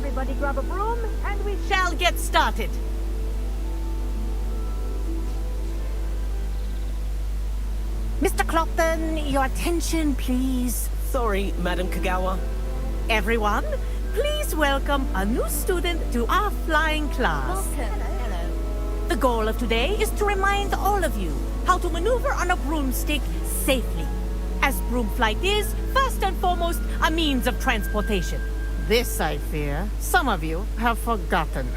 Everybody grab a broom and we shall get started. Mr. Clopton, your attention, please. Sorry, Madam Kagawa. Everyone, please welcome a new student to our flying class. Hello. The goal of today is to remind all of you how to maneuver on a broomstick safely, as broom flight is, first and foremost, a means of transportation. This, I fear, some of you have forgotten.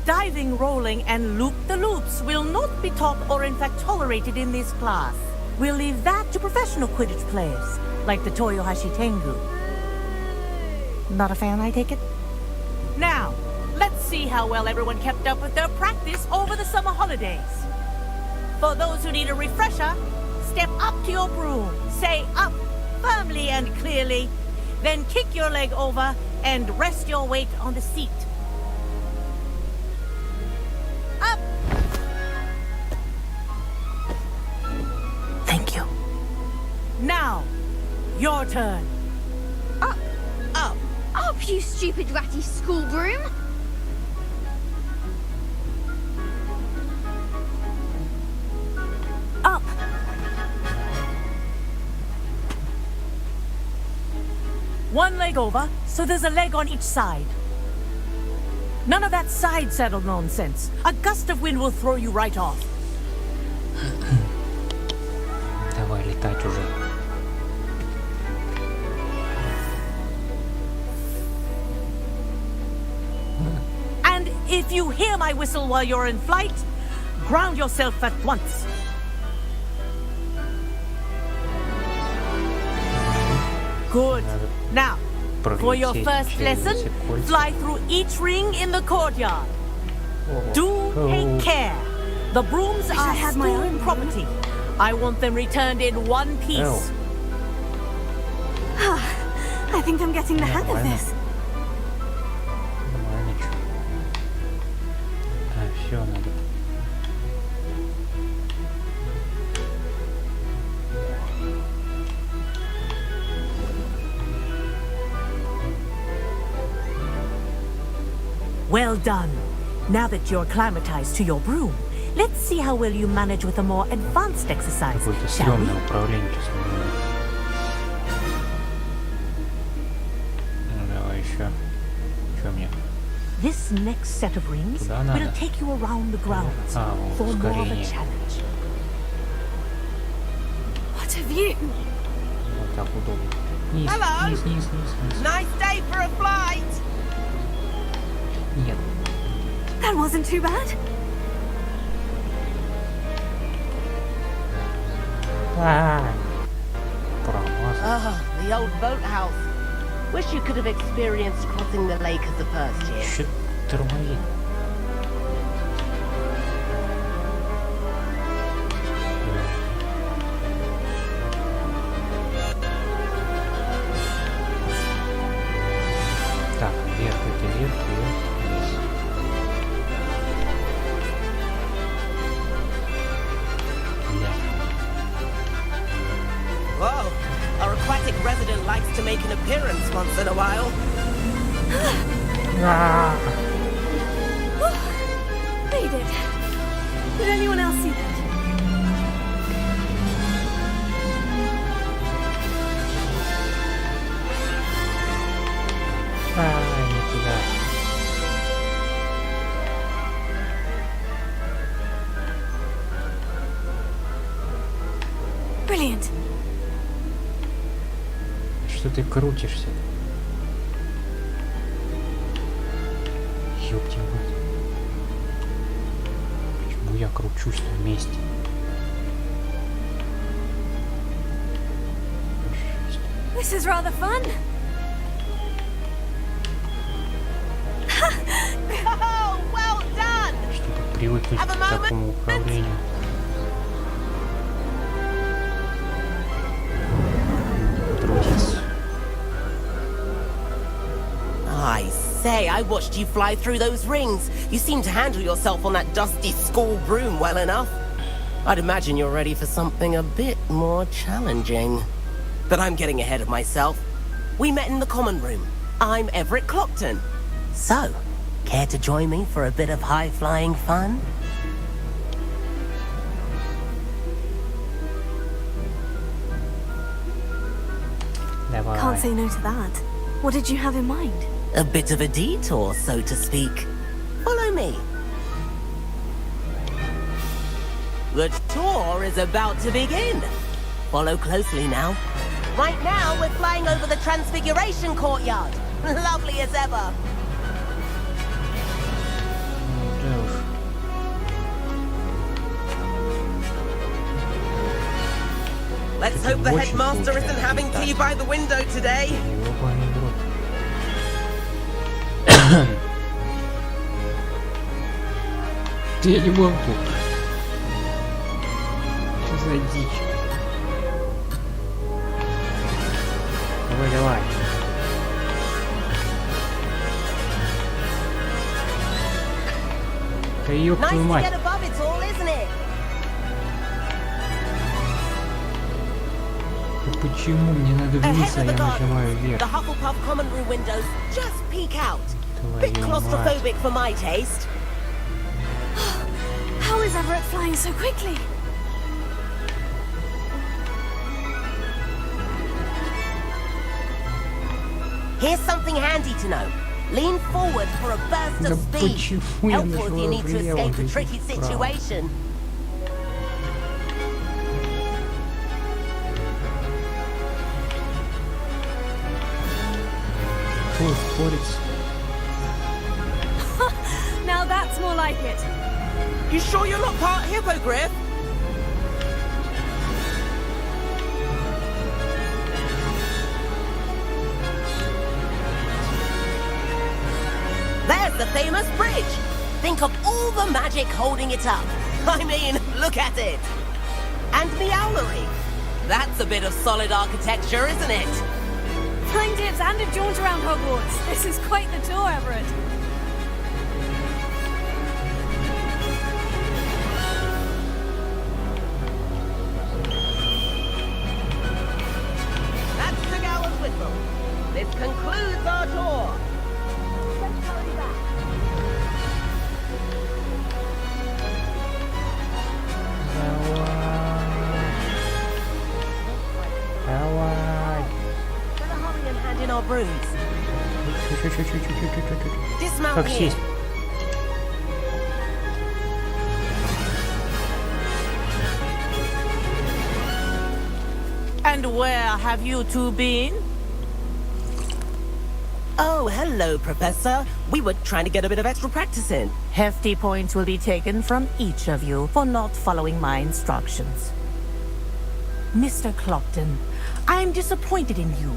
Diving, rolling, and loop-the-loops will not be taught or in fact tolerated in this class. We'll leave that to professional Quidditch players, like the Toyohashi Tengu. Not a fan, I take it? Now, let's see how well everyone kept up with their practice over the summer holidays. For those who need a refresher, step up to your broom, say up firmly and clearly, then kick your leg over and rest your weight on the seat. Up! Thank you. Now, your turn. Up, Up. up, you stupid ratty school broom! Up! One leg over, so there's a leg on each side. None of that side saddle nonsense. A gust of wind will throw you right off. Давай летать уже. And if you hear my whistle while you're in flight, ground yourself at once. Good. Now, for your first lesson, fly through each ring in the courtyard. Do take care. The brooms are stolen property. I want them returned in one piece. I think I'm getting the hang of this. Нормально, чё. Все, надо. Well done. Now that you're acclimatized to your broom, let's see how well you manage with a more advanced exercise, Какое-то shall we? стрёмное управление сейчас у меня. Ну давай еще. Что мне? This next set of rings Туда will надо. take you around the grounds А, for more of a ускорение. challenge. What a view! Вот так удобно. Низ, Hello. низ, низ, низ, низ. Nice day for a flight. Нет. That wasn't too bad. Промаз. Ah, the old boathouse. Wish you could have experienced crossing the lake as a first year. Чё тормозит? Так, вверх это вверх, вверх, вниз. Да. Whoa, our aquatic resident likes to make an appearance once in a while. Made it. Did anyone else see that? Не туда. Brilliant. Что ты крутишься? Ёптин мать. Почему я кручусь на месте? Жесть. This is rather fun. Oh, well done. Чтобы привыкнуть Have a к moment. такому управлению. Трудиться. I say, I watched you fly through those rings. You seem to handle yourself on that dusty school broom well enough. I'd imagine you're ready for something a bit more challenging. But I'm getting ahead of myself. We met in the common room. I'm Everett Clopton. So, care to join me for a bit of high-flying fun? Давай. Can't say no to that. What did you have in mind? A bit of a detour, so to speak. Follow me. The tour is about to begin. Follow closely now. Right now, we're flying over the Transfiguration Courtyard. Lovely as ever. Да уж. Let's hope the headmaster isn't having tea by the window today. Ёбаный в рот. Я не могу. Что за дичь? Давай, давай. Да ёб Nice твою to мать. get above it all, isn't it? Да почему мне надо Ahead вниз, а of я the нажимаю gardens, вверх? the Hufflepuff common room windows just peek out. Bit Твою мать. claustrophobic for my taste. How is Everett flying so quickly? Here's something handy to know. Lean forward for a burst Да of speed. почему я Helpful if you нажимаю need to влево, escape a летит tricky вправо? situation. Фу, ускориться. Now that's more like it. You sure you're not part hippogriff? There's the famous bridge. Think of all the magic holding it up. I mean, look at it. And the owlery. That's a bit of solid architecture, isn't it? Flying dips and a jaunt around Hogwarts. This is quite the tour, Everett. That's the Gower's whistle. This concludes our tour. Let's hurry back. Давай. Better hurry and hand in our brooms. Чуть-чуть. Dismount Как here. сесть? And where have you two been? Oh, hello, Professor. We were trying to get a bit of extra practice in. Hefty points will be taken from each of you for not following my instructions. Mr. Clopton, I'm disappointed in you.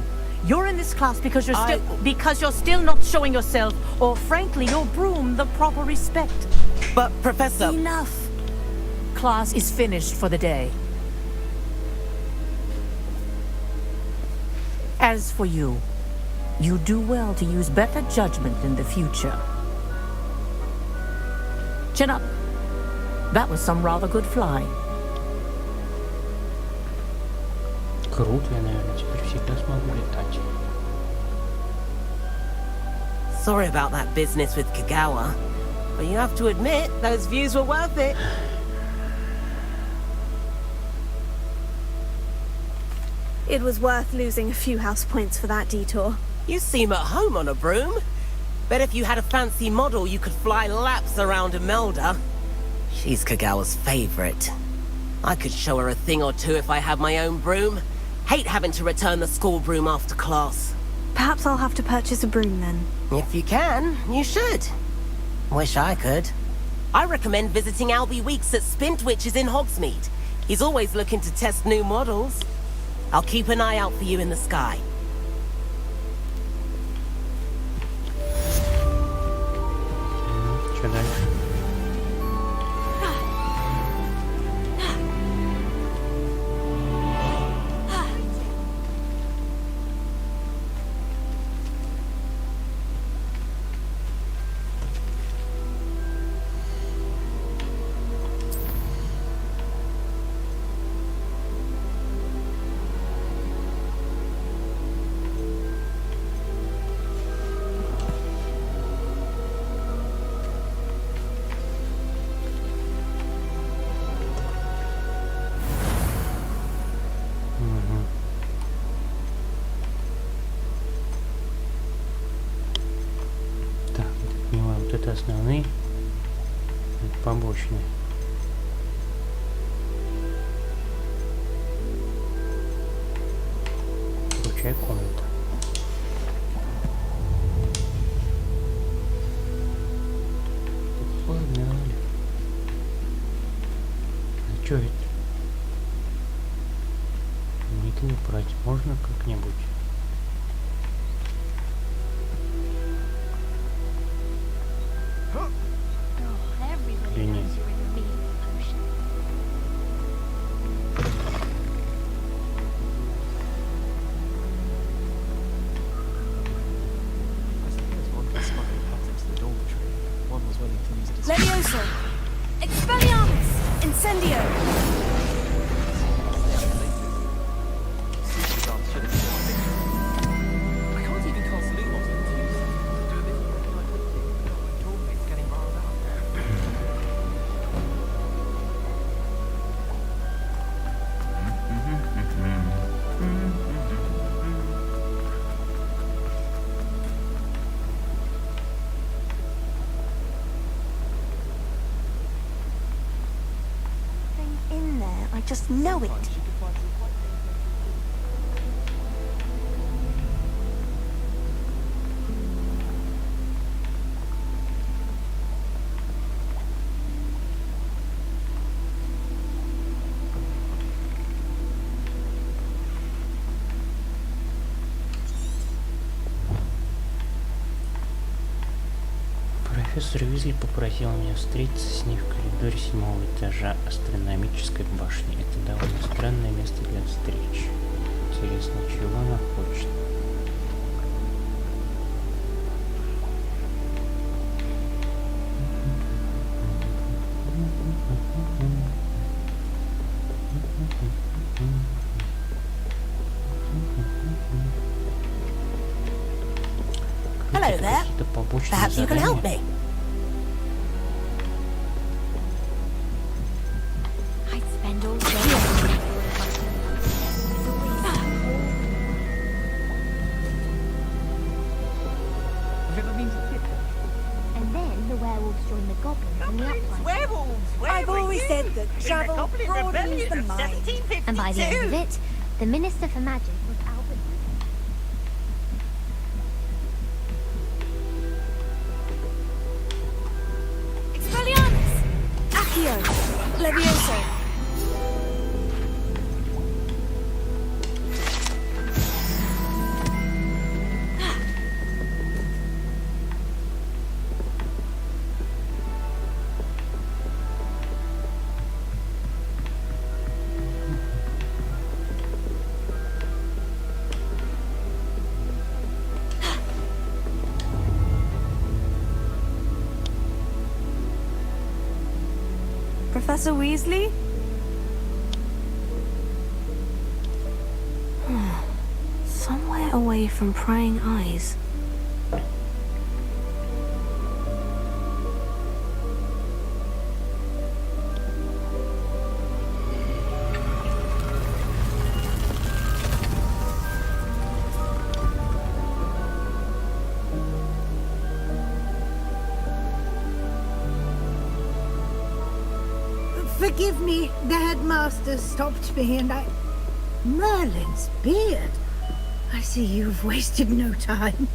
You're in this class because you're still not showing yourself, or frankly, your broom, the proper respect. But, Professor... Enough. Class is finished for the day. As for you, you do well to use better judgment in the future. Chin up. That was some rather good flying. Круто, я, наверное, теперь всегда смогу летать. Sorry about that business with Kagawa, but you have to admit, those views were worth it. It was worth losing a few house points for that detour. You seem at home on a broom. Bet if you had a fancy model, you could fly laps around Imelda. She's Kagawa's favorite. I could show her a thing or two if I had my own broom. Hate having to return the school broom after class. Perhaps I'll have to purchase a broom then. If you can, you should. Wish I could. I recommend visiting Albie Weeks at Spintwitches in Hogsmeade. He's always looking to test new models. I'll keep an eye out for you in the sky. Что дальше? это основные, это побочные. Включай комнату. Погнали. А чё это? Метлу брать можно как-нибудь? Или нет? Levioso! Expelliarmus! Incendio! In there, I just know it. Профессор Уизли попросил меня встретиться с ней в коридоре 7-го этажа астрономической башни. Это довольно странное место для встреч. Интересно, чего она хочет? Hello there. Какие-то побочные Perhaps you can задания. help me. I'd spend all day. And then the werewolves join the goblins in the uprising. Werewolves! I've always said that travel broadens the mind. And by the end of it, the Minister for Magic was Albert. Expelliarmus! Accio! Levioso! Professor Weasley? Somewhere away from prying eyes. Forgive me, the headmaster stopped me and I... Merlin's beard. I see you've wasted no time.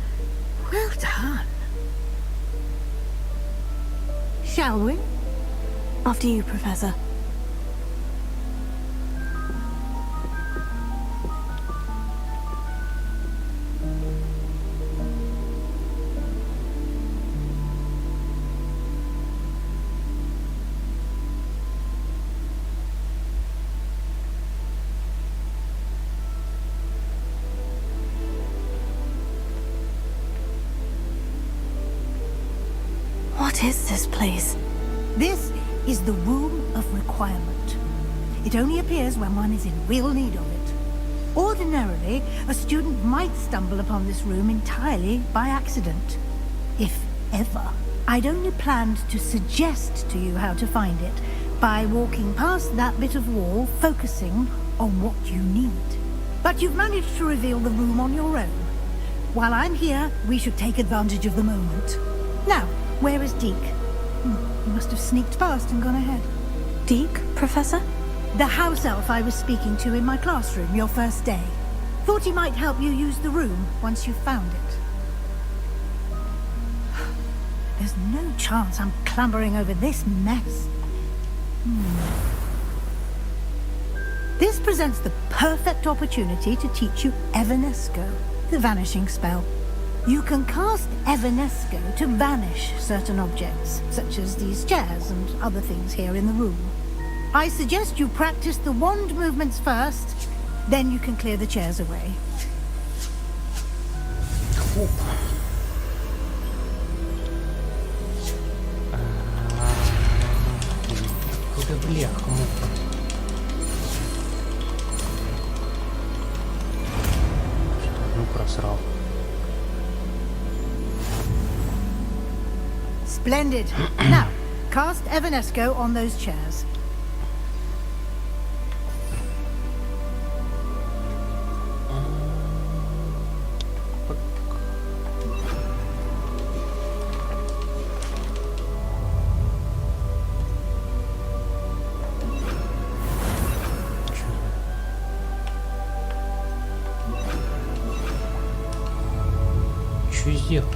Well done. Shall we? After you, Professor. What is this place? This is the Room of Requirement. It only appears when one is in real need of it. Ordinarily, a student might stumble upon this room entirely by accident. If ever. I'd only planned to suggest to you how to find it by walking past that bit of wall, focusing on what you need. But you've managed to reveal the room on your own. While I'm here, we should take advantage of the moment. Now, Where is Deke? He must have sneaked past and gone ahead. Deke, Professor? The house elf I was speaking to in my classroom your first day. Thought he might help you use the room once you found it. There's no chance I'm clambering over this mess. This presents the perfect opportunity to teach you Evanesco, the vanishing spell. You can cast Evanesco to vanish certain objects, such as these chairs and other things here in the room. I suggest you practice the wand movements first, then you can clear the chairs away. Куда бляха-муха? Ну, просрал. Splendid. Now, cast Evanesco on those chairs. Что сделал?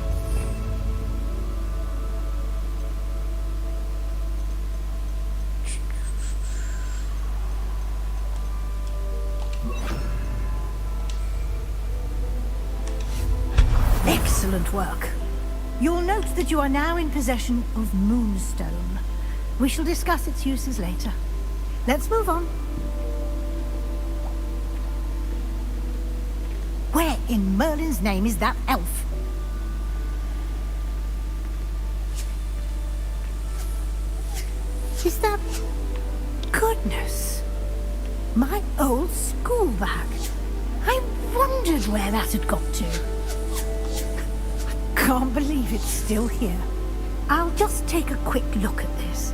Excellent work. You'll note that you are now in possession of Moonstone. We shall discuss its uses later. Let's move on. Where in Merlin's name is that elf? Is that... Goodness. My old school bag. I wondered where that had got to. Can't believe it's still here. I'll just take a quick look at this.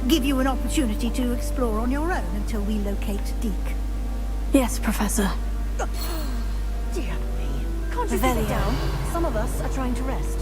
Give you an opportunity to explore on your own until we locate Deke. Yes, Professor. Dear me. Can't you sit down? Some of us are trying to rest.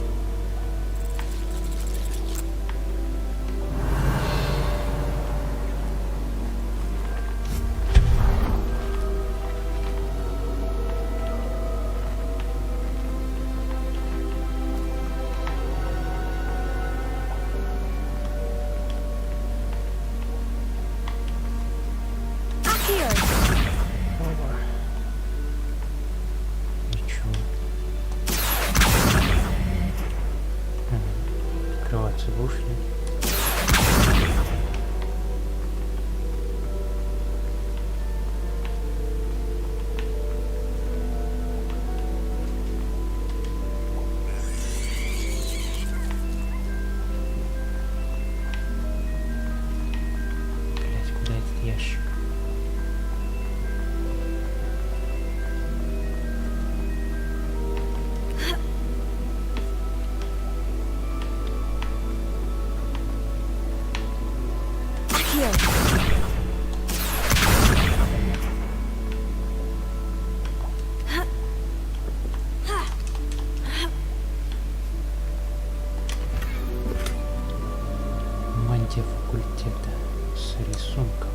Открываться вышли. Блять, куда этот ящик? Мантия факультета с рисунком.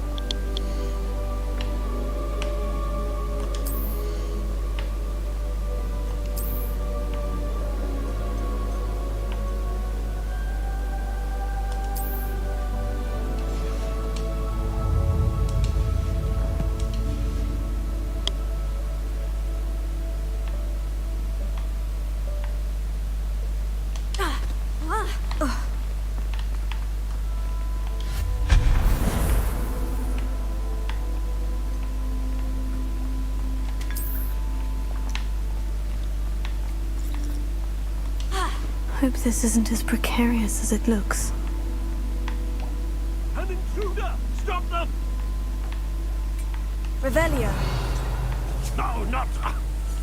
Hope this isn't as precarious as it looks. An intruder! Stop them! Revelio. No, not...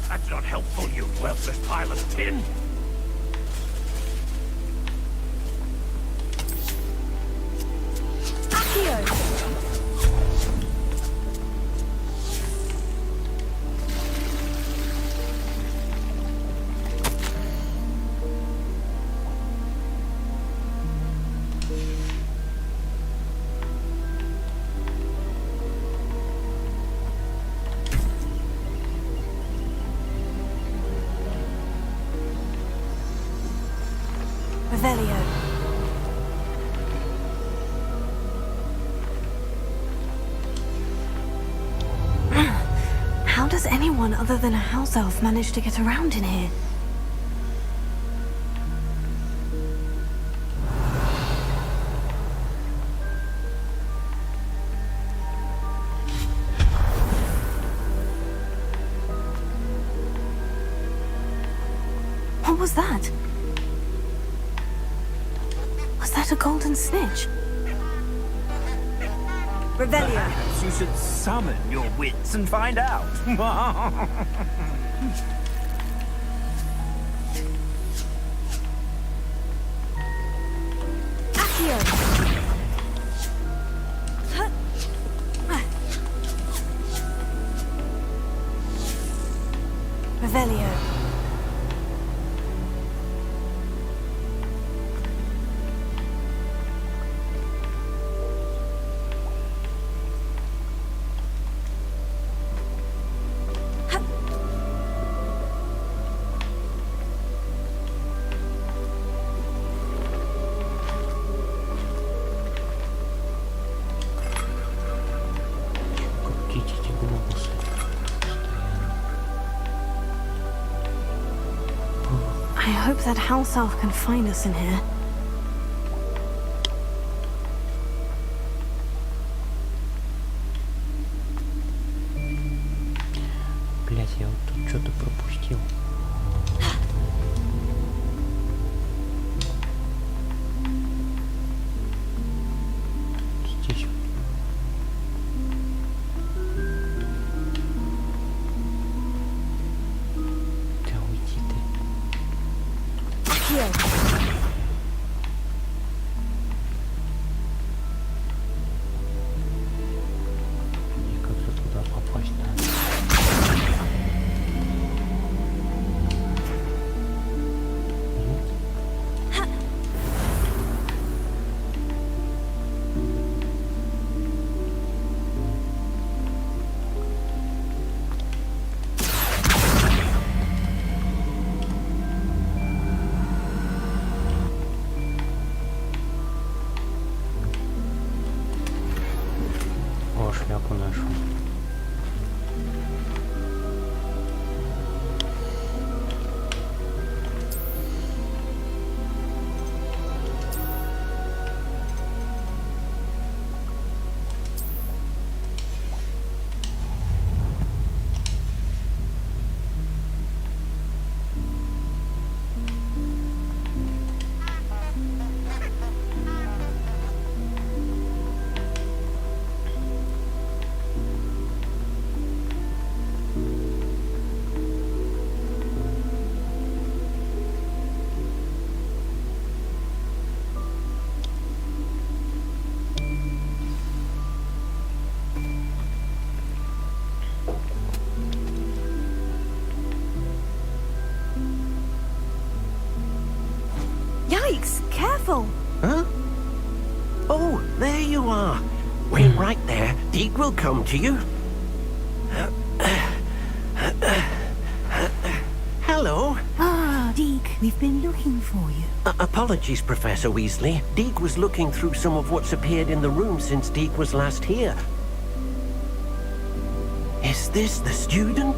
that's not helpful, you worthless pile of tin! Revelio. How does anyone other than a house elf manage to get around in here? What was that? Was that a golden snitch? Revelio. Perhaps you should summon your wits and find out. Accio. Revelio. Крутить эти глобусы. I hope that house elf can find us in here. Блять, я вот тут что-то пропустил. Здесь. Да уйди ты. Accio. Мне как-то туда попасть надо. О, шляпу нашел. Yikes! Careful! Huh? Oh, there you are. Wait right there. Deke will come to you. Hello. Ah, Deke, we've been looking for you. Apologies, Professor Weasley. Deke was looking through some of what's appeared in the room since Deke was last here. Is this the student?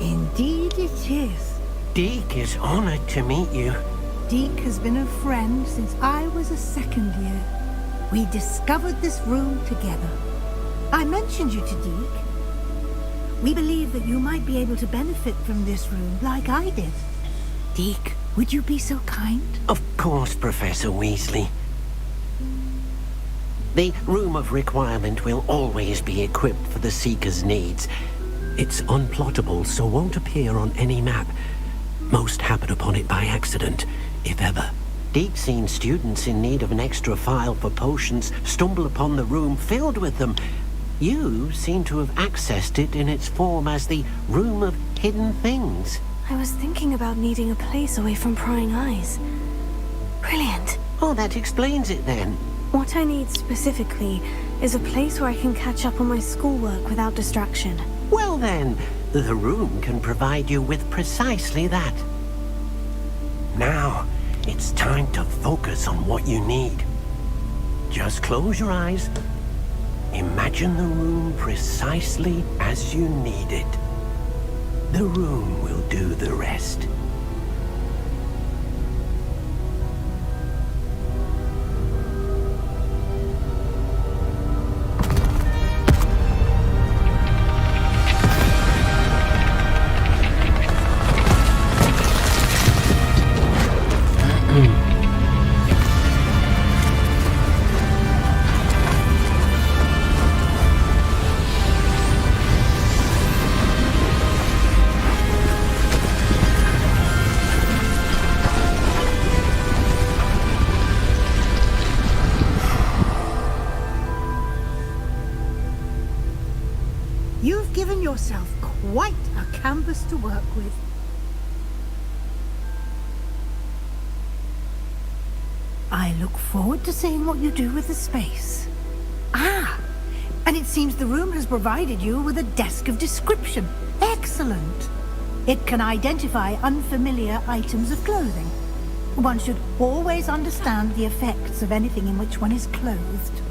Indeed it is. Deke is honored to meet you. Deke has been a friend since I was a second year. We discovered this room together. I mentioned you to Deke. We believe that you might be able to benefit from this room like I did. Deke, would you be so kind? Of course, Professor Weasley. The Room of Requirement will always be equipped for the Seeker's needs. It's unplottable, so won't appear on any map. Most happen upon it by accident, if ever. Deke's seen students in need of an extra file for potions stumble upon the room filled with them. You seem to have accessed it in its form as the Room of Hidden Things. I was thinking about needing a place away from prying eyes. Brilliant. Oh, that explains it then. What I need specifically is a place where I can catch up on my schoolwork without distraction. Well then, the room can provide you with precisely that. Now, It's time to focus on what you need. Just close your eyes. Imagine the room precisely as you need it. The room will do the rest. You've given yourself quite a canvas to work with. I look forward to seeing what you do with the space. Ah, and it seems the room has provided you with a desk of description. Excellent. It can identify unfamiliar items of clothing. One should always understand the effects of anything in which one is clothed.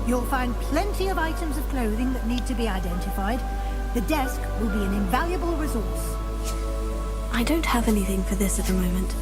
You'll find plenty of items of clothing that need to be identified. The desk will be an invaluable resource. I don't have anything for this at the moment.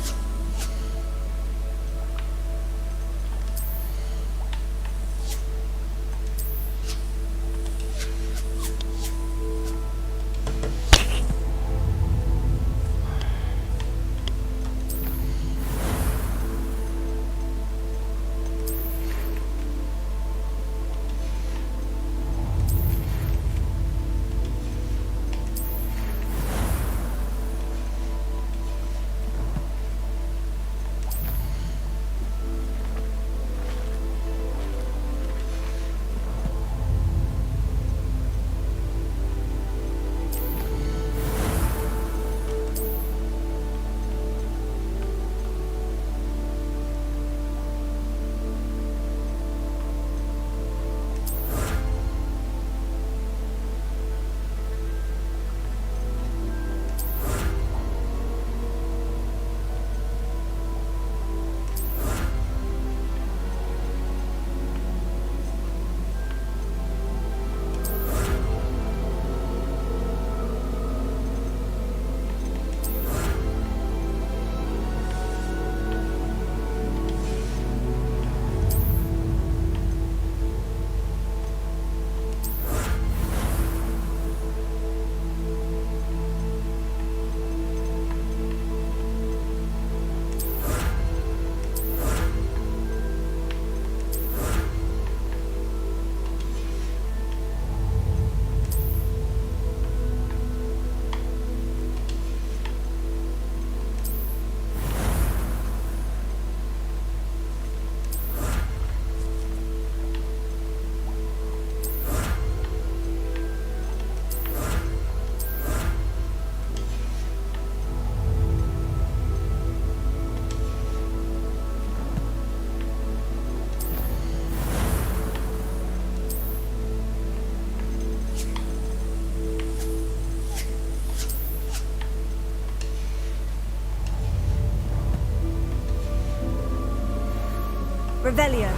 Revelio.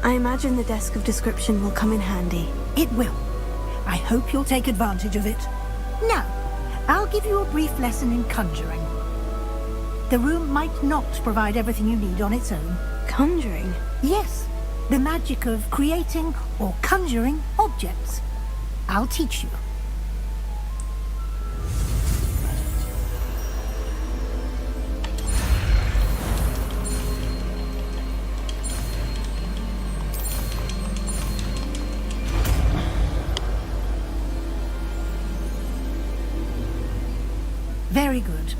I imagine the desk of description will come in handy. It will. I hope you'll take advantage of it. Now, I'll give you a brief lesson in conjuring. The room might not provide everything you need on its own. Conjuring? Yes, the magic of creating or conjuring objects. I'll teach you. Very good.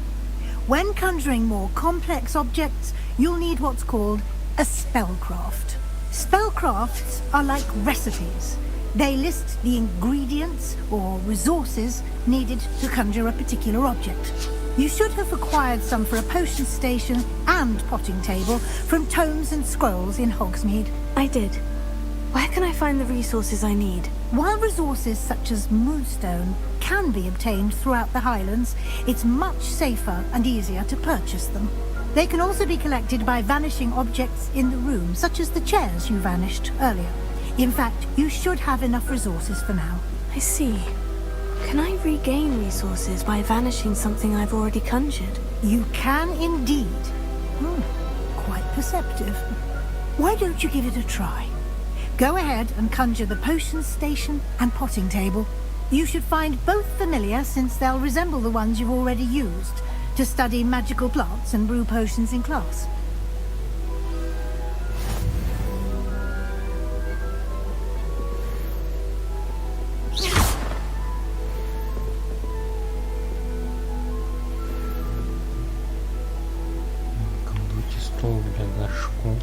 When conjuring more complex objects, you'll need what's called a spellcraft. Spellcrafts are like recipes. They list the ingredients or resources needed to conjure a particular object. You should have acquired some for a potion station and potting table from tomes and scrolls in Hogsmeade. I did. Where can I find the resources I need? While resources such as moonstone can be obtained throughout the Highlands, it's much safer and easier to purchase them. They can also be collected by vanishing objects in the room, such as the chairs you vanished earlier. In fact, you should have enough resources for now. I see. Can I regain resources by vanishing something I've already conjured? You can indeed. Quite perceptive. Why don't you give it a try? Go ahead and conjure the potion station and potting table. You should find both familiar, since they'll resemble the ones you've already used to study magical plants and brew potions in class. Колдуйте стол для горшку.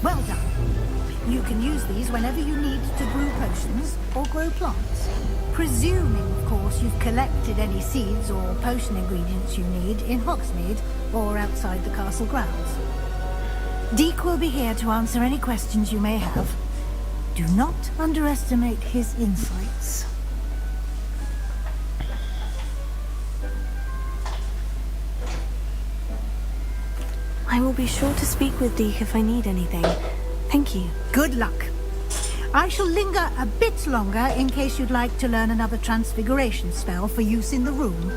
Well done. You can use these whenever you need to brew potions or grow plants. Presuming, of course, you've collected any seeds or potion ingredients you need in Hogsmeade or outside the castle grounds. Deke will be here to answer any questions you may have. Do not underestimate his insights. I will be sure to speak with Deke if I need anything. Thank you. Good luck. I shall linger a bit longer in case you'd like to learn another transfiguration spell for use in the room.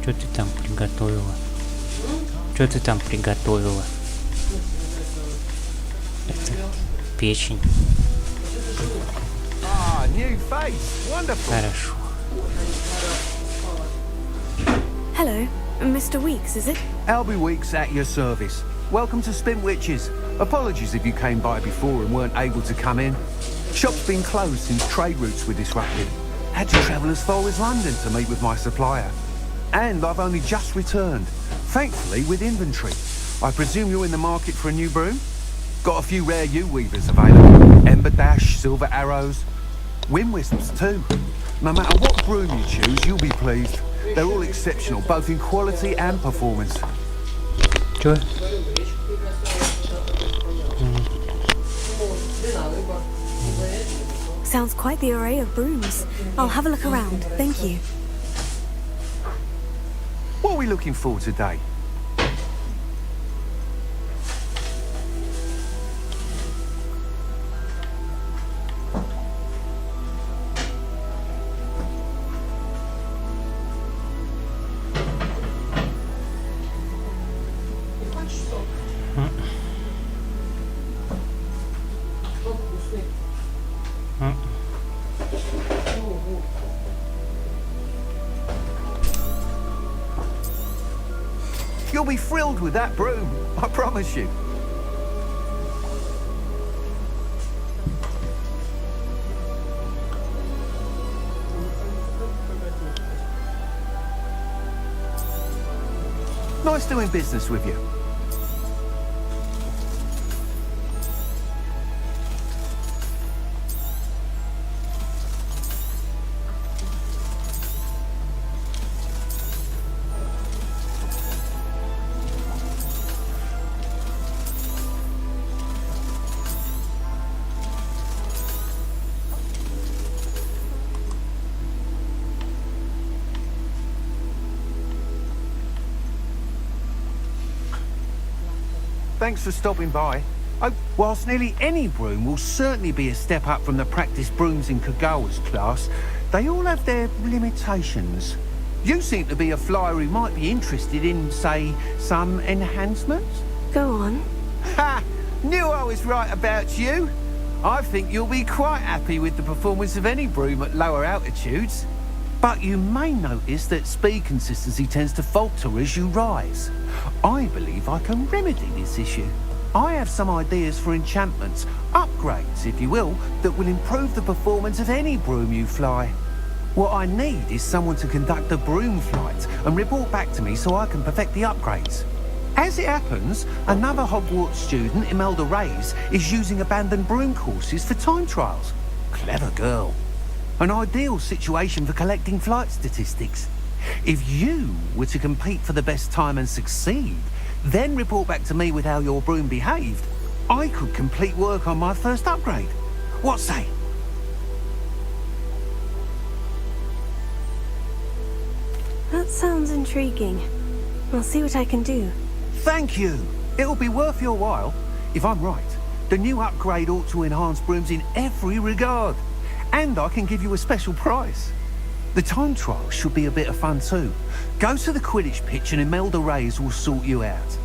Что ты там приготовила? Что ты там приготовила? Это печень. Хорошо. Hello, Mr. Weeks, is it? Albie Weeks at your service. Welcome to Spintwitches. Apologies if you came by before and weren't able to come in. Shop's been closed since trade routes were disrupted. Had to travel as far as London to meet with my supplier. And I've only just returned, thankfully with inventory. I presume you're in the market for a new broom? Got a few rare U-weavers available. Ember Dash, Silver Arrows, Wind Wisps too. No matter what broom you choose, you'll be pleased. They're all exceptional, both in quality and performance. Чё? Sounds quite the array of brooms. I'll have a look around, thank you. What are we looking for today? You'll be thrilled with that broom, I promise you. Nice doing business with you. Thanks for stopping by. Whilst nearly any broom will certainly be a step up from the practice brooms in Kagawa's class, they all have their limitations. You seem to be a flyer who might be interested in, say, some enhancements? Go on. Ha! Knew I was right about you. I think you'll be quite happy with the performance of any broom at lower altitudes. But you may notice that speed consistency tends to falter as you rise. I believe I can remedy this issue. I have some ideas for enchantments, upgrades if you will, that will improve the performance of any broom you fly. What I need is someone to conduct a broom flight and report back to me so I can perfect the upgrades. As it happens, another Hogwarts student, Imelda Reyes, is using abandoned broom courses for time trials. Clever girl. An ideal situation for collecting flight statistics. If you were to compete for the best time and succeed, then report back to me with how your broom behaved, I could complete work on my first upgrade. What say? That sounds intriguing. I'll see what I can do. Thank you. It'll be worth your while. If I'm right, the new upgrade ought to enhance brooms in every regard. And I can give you a special price. The time trial should be a bit of fun too. Go to the Quidditch pitch and Imelda Reyes will sort you out.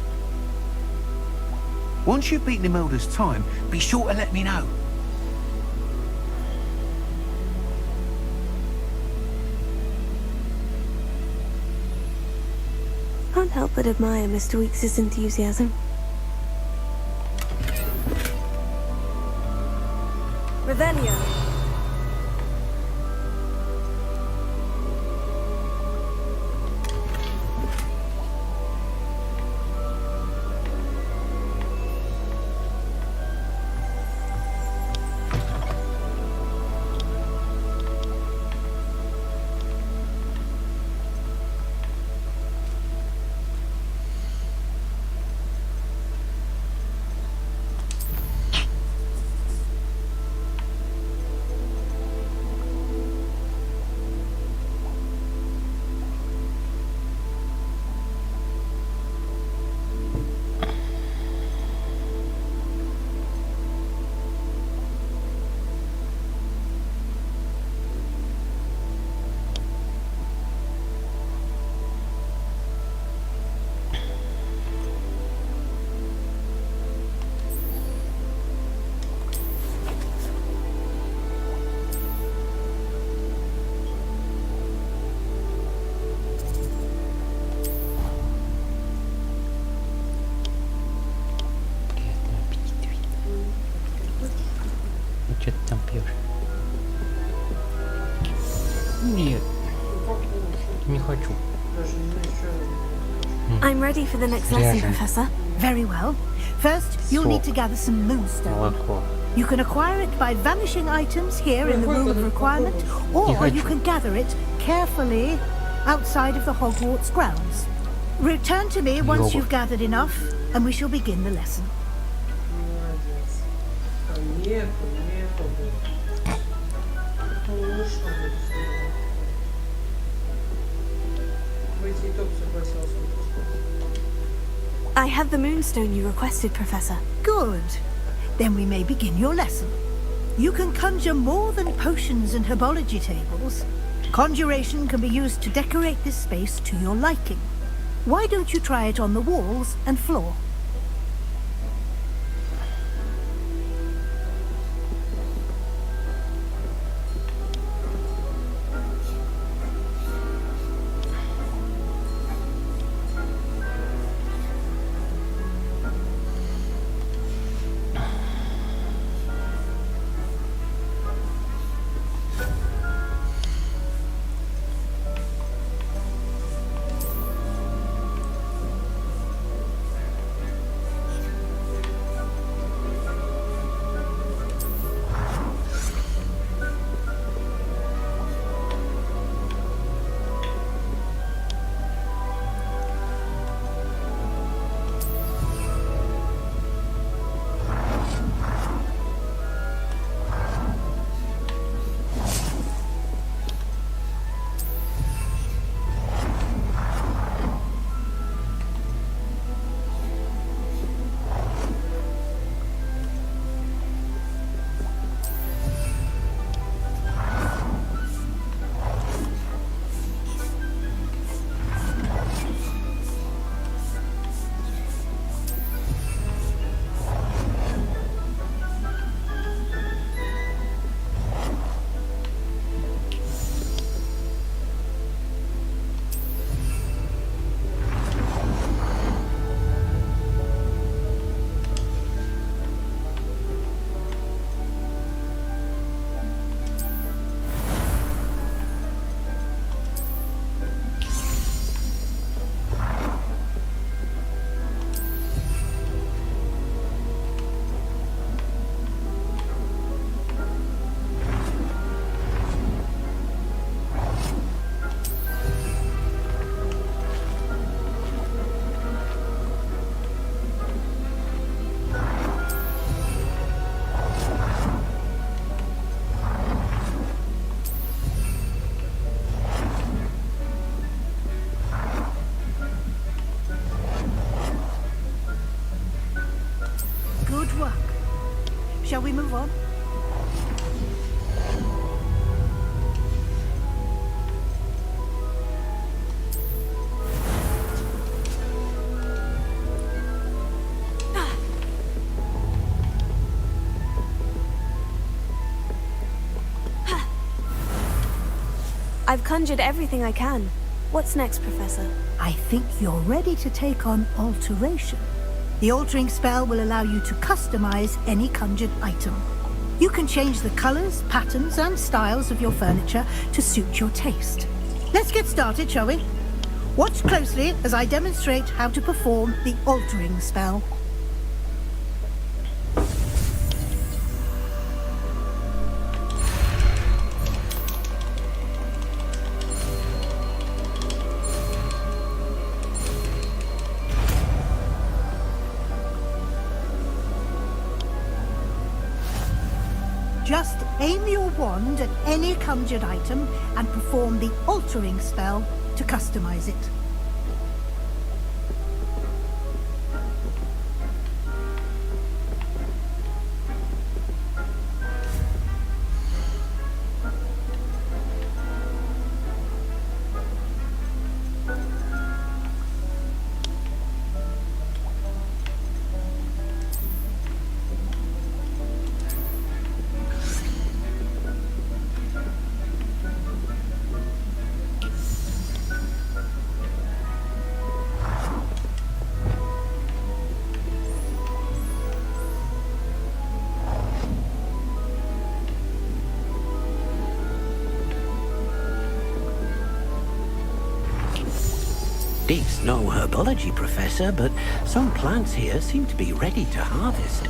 Once you've beaten Imelda's time, be sure to let me know. Can't help but admire Mr. Weeks' enthusiasm. Revelio. Нет. Не хочу. I'm ready for the next lesson, Professor. Very well. First, you'll need to gather some moonstone. Молоко. You can acquire it by vanishing items here in the Room of Requirement, or you can gather it carefully outside of the Hogwarts grounds. Return to me once you've gathered enough, and we shall begin the lesson. I have the moonstone you requested, Professor. Good. Then we may begin your lesson. You can conjure more than potions and herbology tables. Conjuration can be used to decorate this space to your liking. Why don't you try it on the walls and floor? Shall we move on? I've conjured everything I can. What's next, Professor? I think you're ready to take on alteration. The altering spell will allow you to customize any conjured item. You can change the colors, patterns, and styles of your furniture to suit your taste. Let's get started, shall we? Watch closely as I demonstrate how to perform the altering spell. Just aim your wand at any conjured item and perform the altering spell to customize it. Deek's no herbology professor, but some plants here seem to be ready to harvest.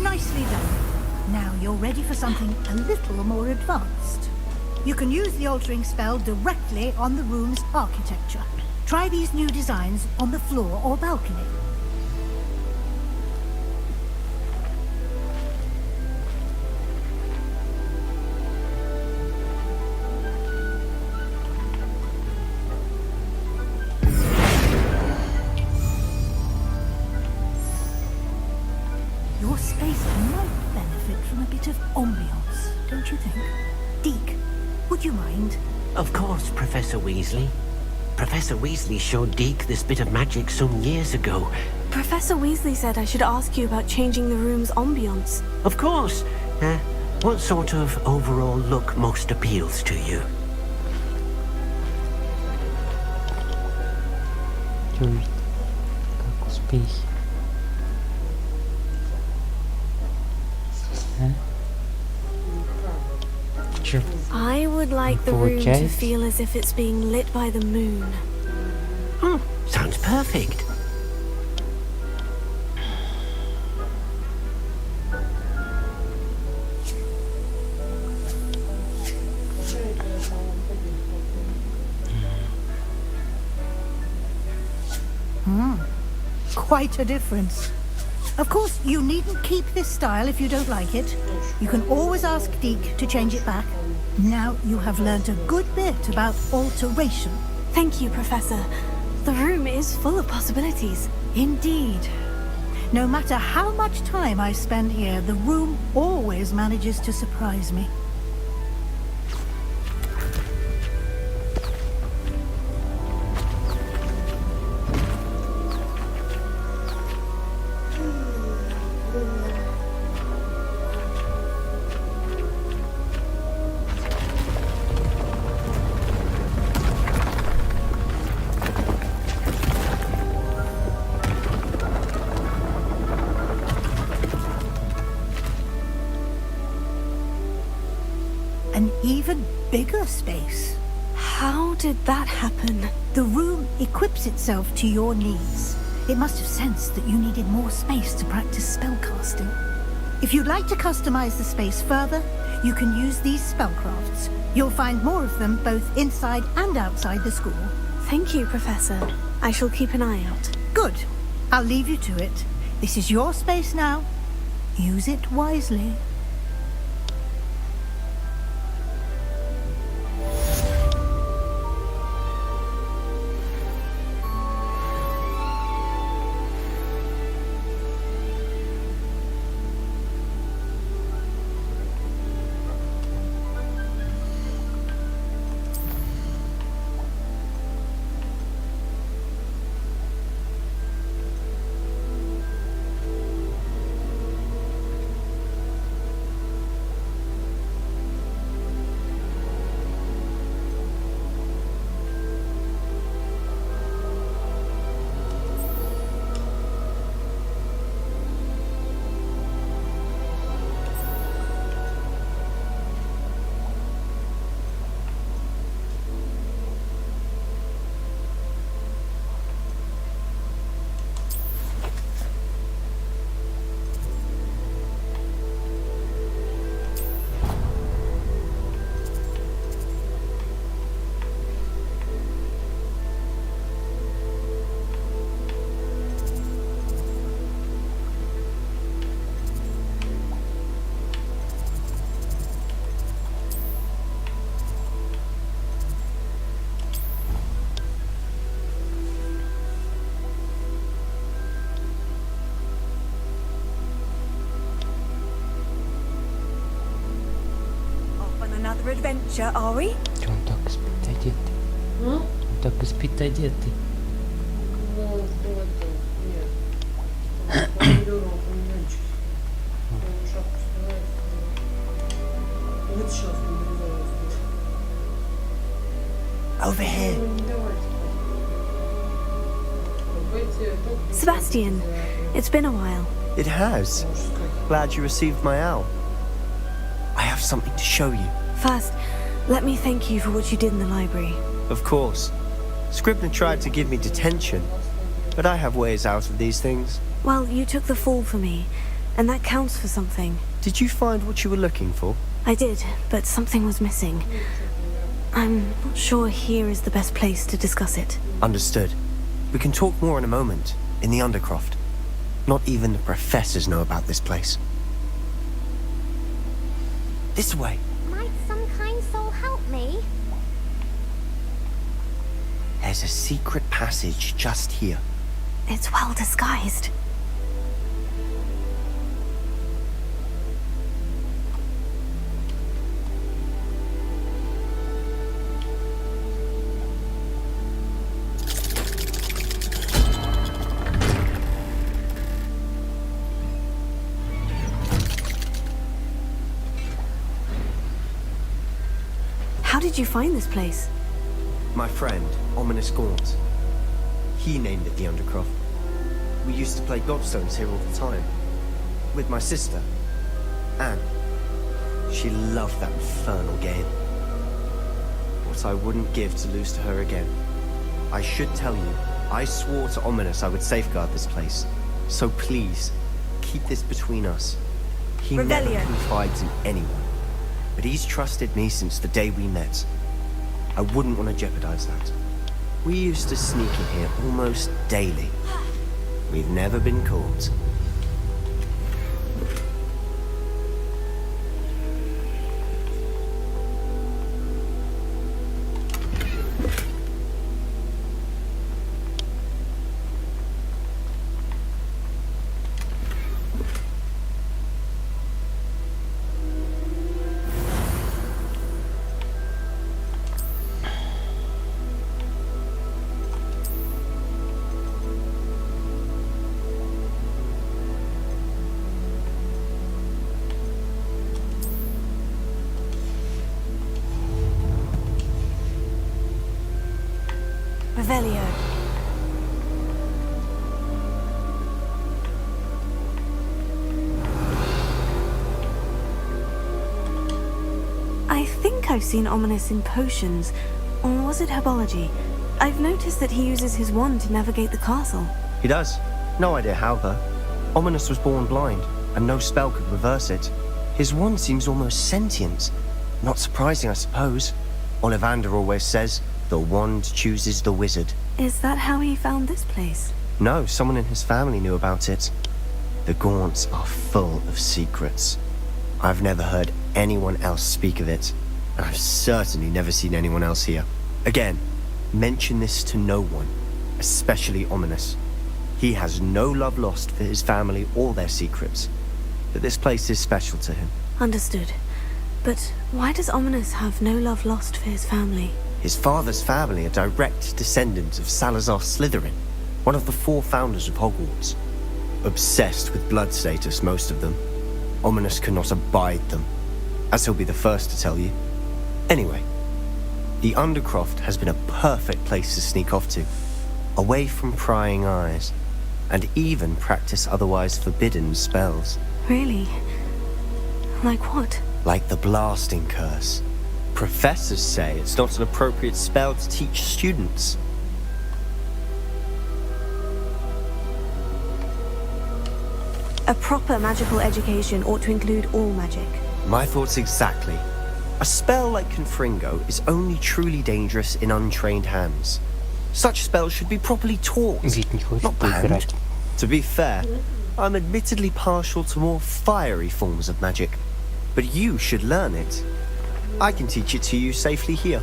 Nicely done. Now you're ready for something a little more advanced. you can use the altering spell directly on the room's architecture. Try these new designs on the floor or balcony. Your space might benefit from a bit of ambiance, don't you think? Deke, would you mind? Of course, Professor Weasley. Professor Weasley showed Deke this bit of magic some years ago. Professor Weasley said I should ask you about changing the room's ambience. Of course. What sort of overall look most appeals to you? Чё, как успехи? Чё? I would like the room to feel as if it's being lit by the moon. Oh, sounds perfect. Quite a difference. Of course, you needn't keep this style if you don't like it. You can always ask Deke to change it back. Now you have learnt a good bit about alteration. Thank you, Professor. The room is full of possibilities. Indeed. No matter how much time I spend here, the room always manages to surprise me. An even bigger space. How did that happen? The room equips itself to your needs. It must have sensed that you needed more space to practice spellcasting. If you'd like to customize the space further, you can use these spellcrafts. You'll find more of them both inside and outside the school. Thank you, Professor. I shall keep an eye out. Good. I'll leave you to it. This is your space now. Use it wisely. Another adventure, are we? Он так и спит одетый. Он так и спит одетый. Over here. Sebastian, it's been a while. It has. Glad you received my owl. I have something to show you. First, let me thank you for what you did in the library. Of course. Scribner tried to give me detention, but I have ways out of these things. Well, you took the fall for me, and that counts for something. Did you find what you were looking for? I did, but something was missing. I'm not sure here is the best place to discuss it. Understood. We can talk more in a moment, in the Undercroft. Not even the professors know about this place. This way. Might some kind soul help me? There's a secret passage just here. It's well disguised. How did you find this place? My friend, Ominous Gaunt. He named it the Undercroft. We used to play gobstones here all the time. With my sister, Anne. She loved that infernal game. What I wouldn't give to lose to her again. I should tell you, I swore to Ominous I would safeguard this place. So please, keep this between us. He never confides in anyone. But he's trusted me since the day we met. I wouldn't want to jeopardize that. We used to sneak in here almost daily. We've never been caught. Revelio. I think I've seen Ominous in potions, or was it herbology? I've noticed that he uses his wand to navigate the castle. He does. No idea how, though. Ominous was born blind, and no spell could reverse it. His wand seems almost sentient. Not surprising, I suppose. Ollivander always says, the wand chooses the wizard. Is that how he found this place? No, someone in his family knew about it. The Gaunts are full of secrets. I've never heard anyone else speak of it, and I've certainly never seen anyone else here. Again, mention this to no one, especially Ominous. He has no love lost for his family or their secrets, but this place is special to him. Understood. But why does Ominous have no love lost for his family? His father's family are direct descendants of Salazar Slytherin, one of the 4 founders of Hogwarts. Obsessed with blood status, most of them. Ominous cannot abide them, as he'll be the first to tell you. Anyway, the Undercroft has been a perfect place to sneak off to, away from prying eyes, and even practice otherwise forbidden spells. Really? Like what? Like the blasting curse. Professors say it's not an appropriate spell to teach students. A proper magical education ought to include all magic. My thoughts exactly. A spell like Confringo is only truly dangerous in untrained hands. Such spells should be properly taught, not banned. To be fair, I'm admittedly partial to more fiery forms of magic, but you should learn it. I can teach it to you safely here.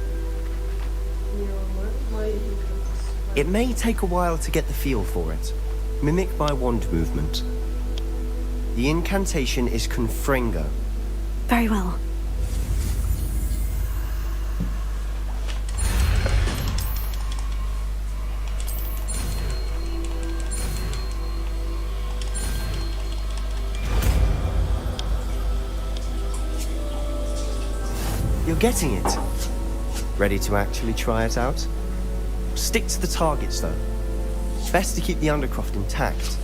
It may take a while to get the feel for it. Mimic my wand movement. The incantation is Confringo. Very well. You're getting it. Ready to actually try it out? Stick to the targets, though. Best to keep the Undercroft intact.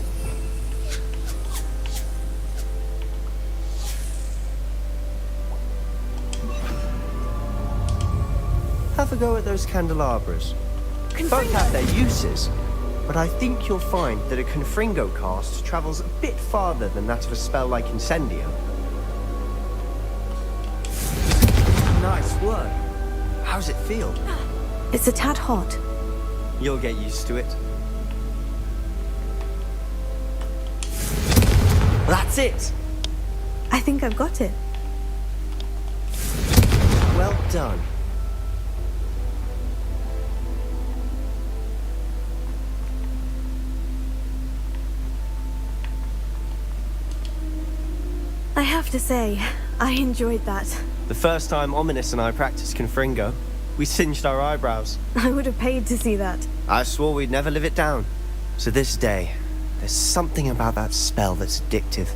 Have a go at those candelabras. Both have their uses, but I think you'll find that a Confringo cast travels a bit farther than that of a spell like Incendio. Nice work. How's it feel? It's a tad hot. You'll get used to it. That's it! I think I've got it. Well done. I have to say, I enjoyed that. The first time Ominous and I practiced Confringo, we singed our eyebrows. I would have paid to see that. I swore we'd never live it down. To this day, there's something about that spell that's addictive.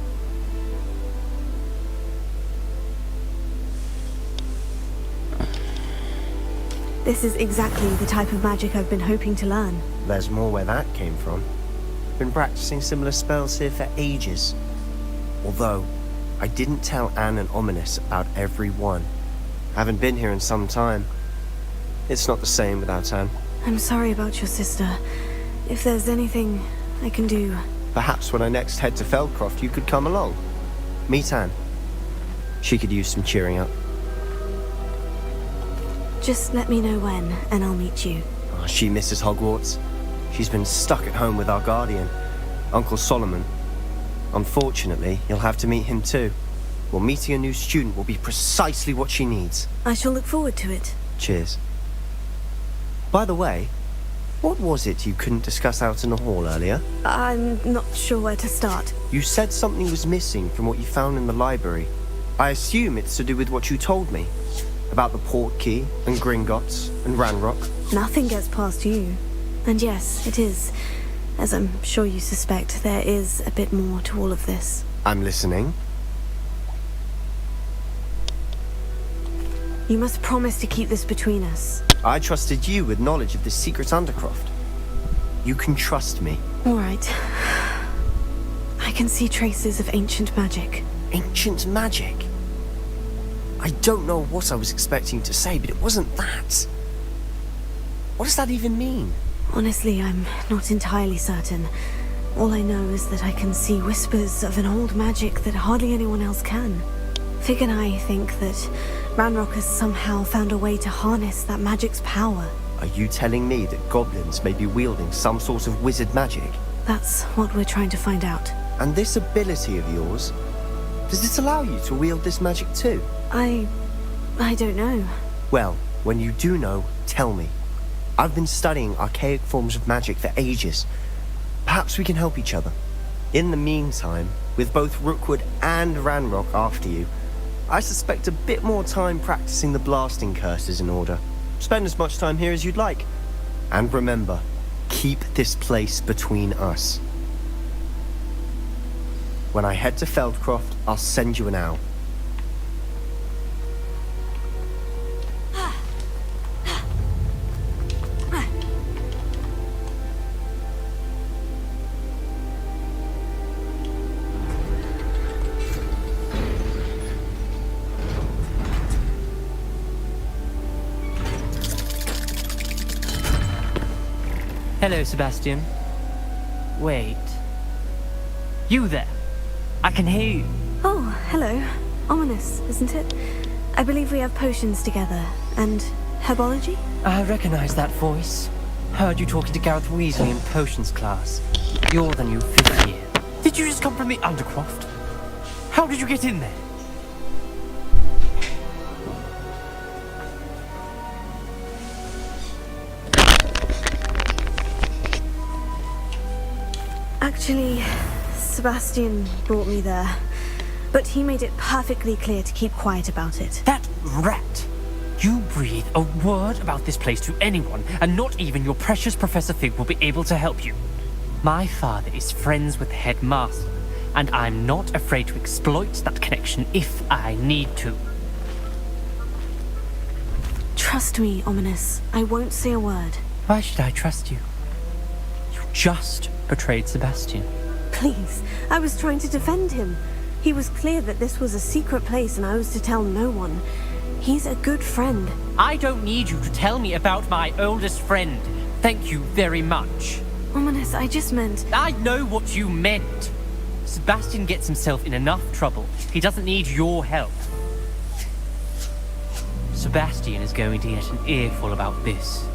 This is exactly the type of magic I've been hoping to learn. There's more where that came from. Been practicing similar spells here for ages. Although, I didn't tell Anne and Ominous about every one. Haven't been here in some time. It's not the same without Anne. I'm sorry about your sister. If there's anything I can do... Perhaps when I next head to Feldcroft, you could come along. Meet Anne. She could use some cheering up. Just let me know when, and I'll meet you. Oh, she misses Hogwarts. She's been stuck at home with our guardian, Uncle Solomon. Unfortunately, you'll have to meet him too. Well, meeting a new student will be precisely what she needs. I shall look forward to it. Cheers. By the way, what was it you couldn't discuss out in the hall earlier? I'm not sure where to start. You said something was missing from what you found in the library. I assume it's to do with what you told me. About the port key, and Gringotts, and Ranrock. Nothing gets past you. And yes, it is. As I'm sure you suspect, there is a bit more to all of this. I'm listening. You must promise to keep this between us. I trusted you with knowledge of this secret Undercroft. You can trust me. All right. I can see traces of ancient magic. Ancient magic? I don't know what I was expecting to say, but it wasn't that. What does that even mean? Honestly, I'm not entirely certain. All I know is that I can see whispers of an old magic that hardly anyone else can. Fig and I think that Ranrock has somehow found a way to harness that magic's power. Are you telling me that goblins may be wielding some sort of wizard magic? That's what we're trying to find out. And this ability of yours, does this allow you to wield this magic too? I don't know. Well, when you do know, tell me. I've been studying archaic forms of magic for ages. Perhaps we can help each other. In the meantime, with both Rookwood and Ranrock after you, I suspect a bit more time practicing the blasting curse is in order. Spend as much time here as you'd like. And remember, keep this place between us. When I head to Feldcroft, I'll send you an owl. Hello, Sebastian. Wait. You there? I can hear you. Oh, hello. Ominous, isn't it? I believe we have potions together. And herbology? I recognize that voice. Heard you talking to Gareth Weasley in potions class. You're the new 5th year. Did you just come from the Undercroft? How did you get in there? Actually, Sebastian brought me there. But he made it perfectly clear to keep quiet about it. That rat! You breathe a word about this place to anyone, and not even your precious Professor Fig will be able to help you. My father is friends with the headmaster, and I'm not afraid to exploit that connection if I need to. Trust me, Ominous. I won't say a word. Why should I trust you? You just betrayed Sebastian. Please, I was trying to defend him. He was clear that this was a secret place and I was to tell no one. He's a good friend. I don't need you to tell me about my oldest friend. Thank you very much. Ominous, I just meant... I know what you meant. Sebastian gets himself in enough trouble. He doesn't need your help. Sebastian is going to get an earful about this.